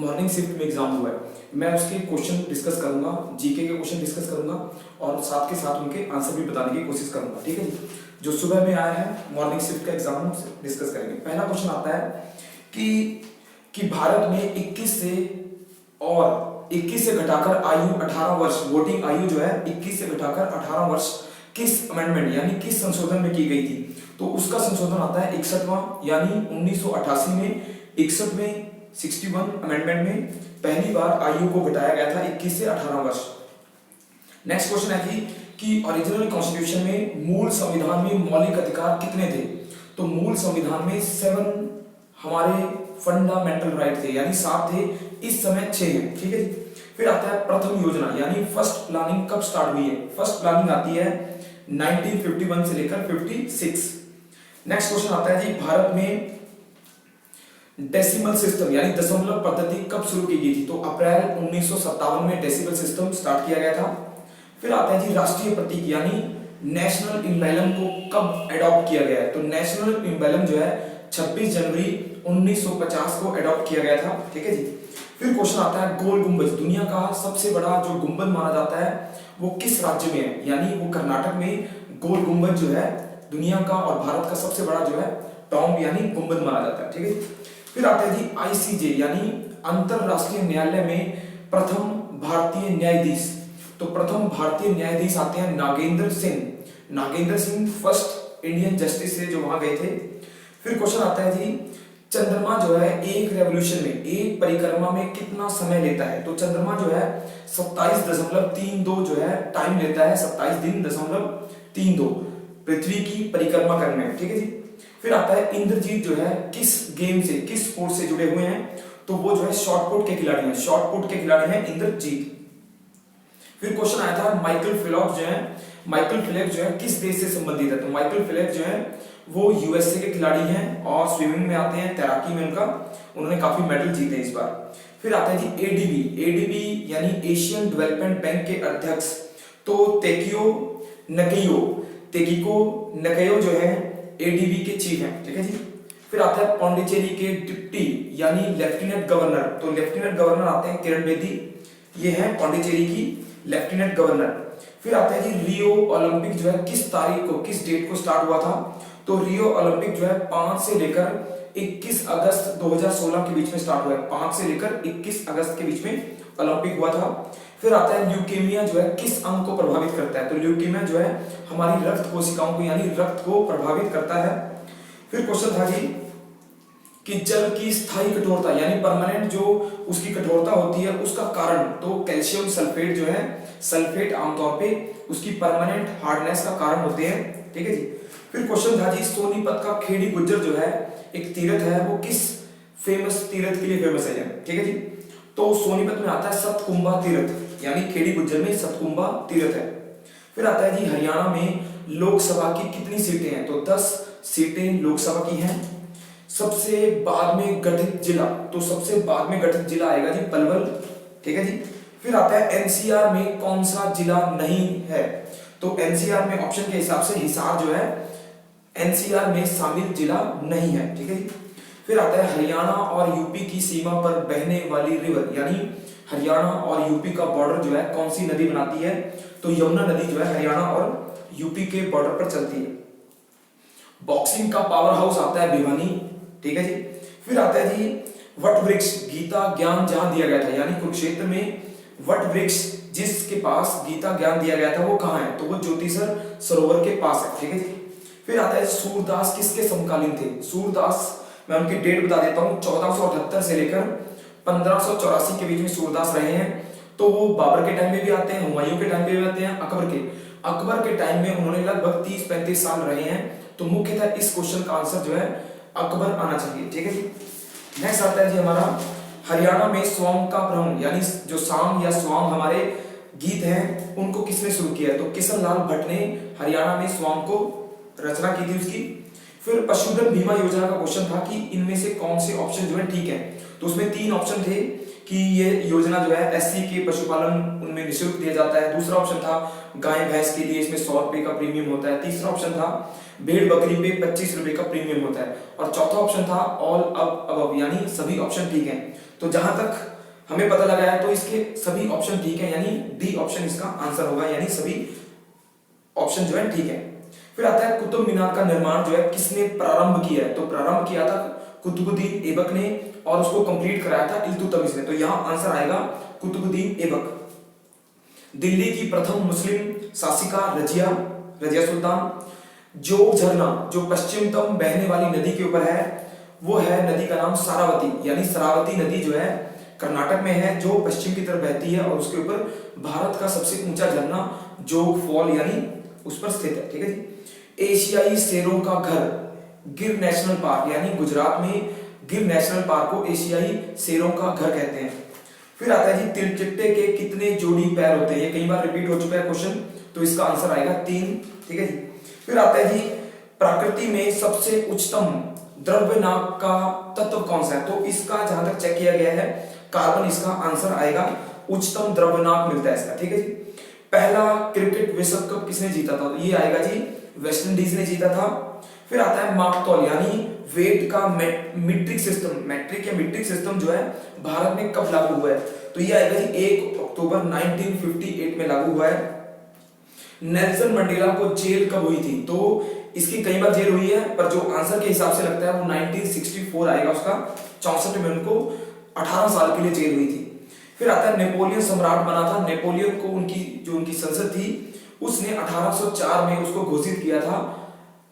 Morning shift में exam हुआ है, मैं उसके क्वेश्चन डिस्कस करूंगा, जीके के क्वेश्चन डिस्कस करूंगा और साथ के साथ उनके आंसर भी बताने की कोशिश करूंगा। ठीक है जी। जो सुबह में आया है मॉर्निंग शिफ्ट का एग्जाम डिस्कस करेंगे। पहला क्वेश्चन आता है कि भारत में 21 से घटाकर आयु 18 वर्ष, वोटिंग आयु जो है 21 से घटाकर 18 वर्ष किस अमेंडमेंट यानी किस संशोधन में की गई थी? तो उसका संशोधन आता है 61वां, यानी 1988 में 61वें 61 अमेंडमेंट में पहली बार आयु को घटाया गया था 21 से 18 वर्ष। नेक्स्ट क्वेश्चन है कि ओरिजिनल कॉन्स्टिट्यूशन में, मूल संविधान में मौलिक अधिकार कितने थे? तो मूल संविधान में 7 हमारे फंडामेंटल राइट थे, यानी 7 थे, इस समय 6 हैं। ठीक है जी। फिर आता है प्रथम योजना, यानी फर्स्ट प्लानिंग कब स्टार्ट हुई है? फर्स्ट प्लानिंग आती है 1951 से लेकर 56। नेक्स्ट क्वेश्चन आता है जी, भारत में डेसिमल सिस्टम यानी दशमलव पद्धति कब शुरू की गई थी? तो अप्रैल 1957 में डेसिमल सिस्टम स्टार्ट किया गया था। फिर आता है जी राष्ट्रीय प्रतीक यानी नेशनल एम्ब्लम को कब एडॉप्ट किया गया है? तो नेशनल एम्ब्लम जो है 26 जनवरी 1950 को एडॉप्ट किया गया था। ठीक है जी। फिर क्वेश्चन आता है गोल गुंबज, दुनिया का सबसे बड़ा जो गुंबद माना जाता है वो किस राज्य में है? यानी वो कर्नाटक में गोल गुंबद जो है दुनिया का और भारत का सबसे बड़ा जो है टॉम्ब यानी गुंबद माना जाता है। ठीक है। फिर आता है जी आईसीजे यानी अंतरराष्ट्रीय न्यायालय में प्रथम भारतीय न्यायाधीश। तो प्रथम भारतीय न्यायाधीश आते हैं Nagendra Singh. Nagendra Singh first Indian justice से जो वहां गए थे। फिर क्वेश्चन आता है जी चंद्रमा जो है एक रेवोल्यूशन में, एक परिक्रमा में कितना समय लेता है? तो चंद्रमा जो है 27.32 जो है टाइम लेता है, 27 दिन 32 पृथ्वी की परिक्रमा करने में। ठीक है जी। फिर आता है इंद्रजीत जो है किस गेम से, किस स्पोर्ट से जुड़े हुए हैं? तो वो जो है शॉटपुट के खिलाड़ी हैं, शॉटपुट के खिलाड़ी हैं इंद्रजीत। फिर क्वेश्चन आया था माइकल फेल्प्स जो है, माइकल फेल्प्स जो है किस देश से संबंधित है? तो माइकल फेल्प्स जो है वो यूएसए के खिलाड़ी हैं और स्विमिंग में आते हैं, तैराकी में उन्होंने काफी मेडल जीते इस बार। फिर आता है जी एडीबी, एडीबी यानी एशियन डेवलपमेंट बैंक के अध्यक्ष तो तेकिको नकयो जो है एडीबी के चीफ हैं। ठीक है जी। फिर आता है पौंडीचेरी के डिप्टी यानी लेफ्टिनेंट गवर्नर, तो लेफ्टिनेंट गवर्नर आते हैं किरण बेदी, ये है पौंडीचेरी की लेफ्टिनेंट गवर्नर। फिर आता है जी रियो ओलंपिक जो है किस तारीख को, किस डेट को स्टार्ट हुआ था? तो रियो ओलंपिक जो है 5 से लेकर 21 अगस्त 2016 के बीच में स्टार्ट हुआ है, 5 से लेकर 21 अगस्त के बीच में ओलंपिक हुआ था। फिर आता है ल्यूकेमिया जो है किस अंग को प्रभावित करता है? तो ल्यूकेमिया जो है हमारी रक्त कोशिकाओं को यानी रक्त को प्रभावित करता है। फिर क्वेश्चन था जी कि जल की स्थायी कठोरता यानी परमानेंट जो उसकी कठोरता होती है उसका कारण, तो कैल्शियम सल्फेट जो है, सल्फेट आमतौर पे उसकी परमानेंट हार्डनेस का कारण होते हैं। ठीक है जी। फिर क्वेश्चन था जी सोनीपत का खेड़ी गुज्जर जो है एक तीर्थ है, वो किस फेमस तीर्थ के लिए फेमस है? ठीक है जी। तो सोनीपत में आता है सतकुंभा तीर्थ यानी खेड़ी गुज्जर में सतकुंभा तीर्थ है। फिर आता है जी हरियाणा में लोकसभा की कितनी सीटें हैं? तो 10 सीटें लोकसभा की हैं। सबसे बाद में गठित जिला, तो सबसे बाद में गठित जिला आएगा जी पलवल। ठीक है जी। फिर आता है एनसीआर में कौन सा जिला नहीं है? तो एनसीआर में ऑप्शन के हिसाब से हिसार जो है एनसीआर में शामिल जिला नहीं है। ठीक है जी। फिर आता है हरियाणा और यूपी की सीमा पर बहने वाली रिवर, यानी हरियाणा और यूपी का बॉर्डर जो है कौन सी नदी बनाती है? तो यमुना नदी जो है हरियाणा और यूपी के बॉर्डर पर चलती है। बॉक्सिंग का पावर हाउस आता है भिवानी। ठीक है जी। फिर आता है जी वट वृक्ष, गीता ज्ञान जहां दिया गया था यानी कुरुक्षेत्र में वट वृक्ष जिसके पास गीता ज्ञान दिया गया था वो कहां है? तो वो ज्योतिसर सरोवर के पास है। ठीक है जी। फिर आता है सूरदास किसके समकालीन थे? सूरदास, मैं उनकी डेट बता देता हूं, 1478 से लेकर 1584 के बीच में सूरदास रहे हैं। तो वो बाबर के टाइम में भी आते हैं, हुमायूं के टाइम में भी आते हैं, अकबर के टाइम में उन्होंने लगभग 30-35 साल रहे हैं। तो मुख्यतः इस क्वेश्चन का आंसर जो है अकबर आना चाहिए। ठीक है जी। नेक्स्ट आता है जी हमारा हरियाणा में स्वांग का भ्रमण यानी जो सांग या स्वांग हमारे गीत हैं उनको किसने शुरू किया? तो किशन लाल भट्ट ने हरियाणा में स्वांग को रचना की थी उसकी। फिर पशुधन बीमा योजना का क्वेश्चन था कि इनमें से कौन से ऑप्शन जो है ठीक है? तो उसमें 3 ऑप्शन थे कि ये योजना जो है एससी के पशुपालन उनमें निःशुल्क दिया जाता है। दूसरा ऑप्शन था गाय भैंस के लिए इसमें 100 रुपए का प्रीमियम होता है। तीसरा ऑप्शन था भेड़ बकरी पे 25 रुपए का प्रीमियम होता है। और चौथा ऑप्शन था ऑल अबव यानी सभी ऑप्शन ठीक है। तो जहां तक हमें पता लगा है, तो इसके सभी ऑप्शन ठीक है, यानी डी ऑप्शन इसका आंसर होगा, यानी सभी ऑप्शन जो है ठीक है। फिर आता है कुतुब मीनार का निर्माण जो है किसने प्रारंभ किया है, तो प्रारंभ किया था कुतुबुद्दीन ऐबक ने और उसको कंप्लीट कराया था इल्तुतमिश ने, तो यहां आंसर आएगा कुतुबुद्दीन ऐबक। दिल्ली की प्रथम मुस्लिम शासिका रजिया सुल्तान। जो झरना जो पश्चिमतम बहने वाली नदी के ऊपर है वो है नदी का नाम सारावती, यानी शरावती नदी जो है कर्नाटक में है, जो पश्चिम की तरफ बहती है और उसके ऊपर भारत का सबसे ऊंचा झरना जोग फॉल यानी उस पर स्थित है, ठीक है जी। एशियाई शेरों का घर गिर नेशनल पार्क, यानी गुजरात में गिर नेशनल पार्क को एशियाई शेरों का घर कहते हैं। फिर आता है जी तिलचिट्टे के कितने जोड़ी पैर होते हैं, ये कई बार रिपीट हो चुका है क्वेश्चन, तो इसका आंसर आएगा 3, ठीक है जी। फिर आता है जी प्रकृति में सबसे उच्चतम द्रव्यनाक का तत्व कौन सा है, तो इसका जहां तक चेक किया गया है कार्बन इसका आंसर आएगा, उच्चतम द्रव्यनाक मिलता है इसका, ठीक है जी। पहला क्रिकेट विश्व कप किसने जीता था, ये आएगा जी वेस्ट इंडीज ने जीता था। फिर आता है मापतौल यानी वेट का मीट्रिक सिस्टम, मैट्रिक या मीट्रिक सिस्टम जो है भारत में कब लागू हुआ है, तो ये आएगा जी 1 अक्टूबर 1958 में लागू हुआ है। नेल्सन मंडेला को जेल कब हुई थी, तो इसकी कई बार जेल हुई है, पर जो आंसर के हिसाब से लगता है वो 1964 आएगा उसका, 64 में उनको 18 साल के लिए जेल हुई थी। फिर आता है नेपोलियन सम्राट बना था, नेपोलियन को उनकी संसद थी उसने 1804 में उसको घोषित किया था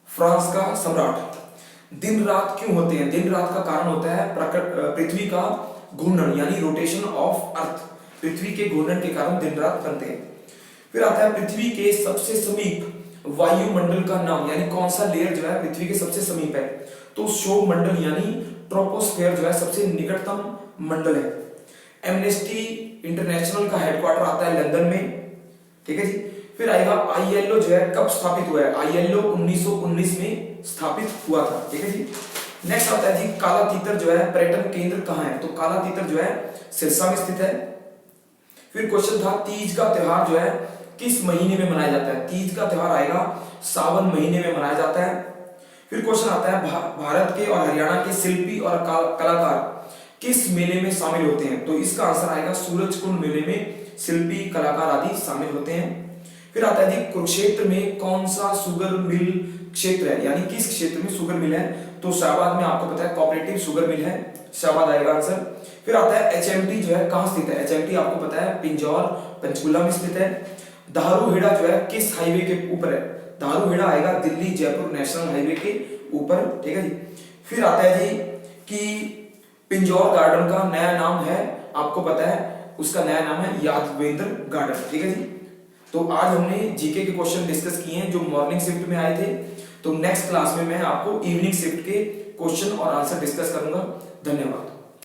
फ्रांस का सम्राट। दिन रात क्यों होते हैं, दिन रात का कारण होता है पृथ्वी का घूर्णन यानी रोटेशन ऑफ अर्थ, पृथ्वी के घूर्णन के कारण दिन रात बनते हैं। फिर आता है पृथ्वी के सबसे समीप वायुमंडल का नाम, यानी कौन सा लेयर जो है पृथ्वी के सबसे समीप है, तो शोभ मंडल यानी ट्रोपोस्फेयर जो है सबसे निकटतम मंडल है। एमनेस्टी इंटरनेशनल का हेडक्वार्टर आता है लंदन में, ठीक है जी। फिर आएगा आईएलओ जो है कब स्थापित हुआ है, आईएलओ 1919 में स्थापित हुआ था, ठीक है जी। नेक्स्ट आता है जी काला तीतर जो है पर्यटन केंद्र कहां है, तो काला तीतर जो है सिरसा में स्थित है। फिर क्वेश्चन था तीज का त्योहार जो है किस महीने में मनाया जाता है, तीज का त्योहार आएगा सावन महीने में मनाया जाता है। फिर क्वेश्चन आता है भारत के और हरियाणा के शिल्पी और कलाकार किस मेले में शामिल होते हैं, तो इसका आंसर आएगा सूरजकुंड मेले में शिल्पी कलाकार आदि शामिल होते हैं। फिर आता है जी कुरुक्षेत्र में कौन सा शुगर मिल क्षेत्र है, यानी किस क्षेत्र में शुगर मिल है, तो शाहबाद में आपको पता है कोऑपरेटिव शुगर मिल है, शाहबाद आएगा आंसर। फिर आता है एचएमटी जो है कहां स्थित है, एचएमटी आपको पता है पिंजौर पंचकुला में स्थित है। दारूहेड़ा जो है किस हाईवे के ऊपर है, दारूहेड़ा आएगा दिल्ली जयपुर नेशनल हाईवे के ऊपर, ठीक है जी। फिर आता है जी कि पिंजौर गार्डन का नया नाम है, आपको पता है उसका नया नाम है यादवेंद्र गार्डन, ठीक है जी। तो आज हमने जीके के क्वेश्चन डिस्कस किए हैं जो मॉर्निंग शिफ्ट में आए थे, तो नेक्स्ट क्लास में मैं आपको इवनिंग शिफ्ट के क्वेश्चन और आंसर डिस्कस करूंगा। धन्यवाद।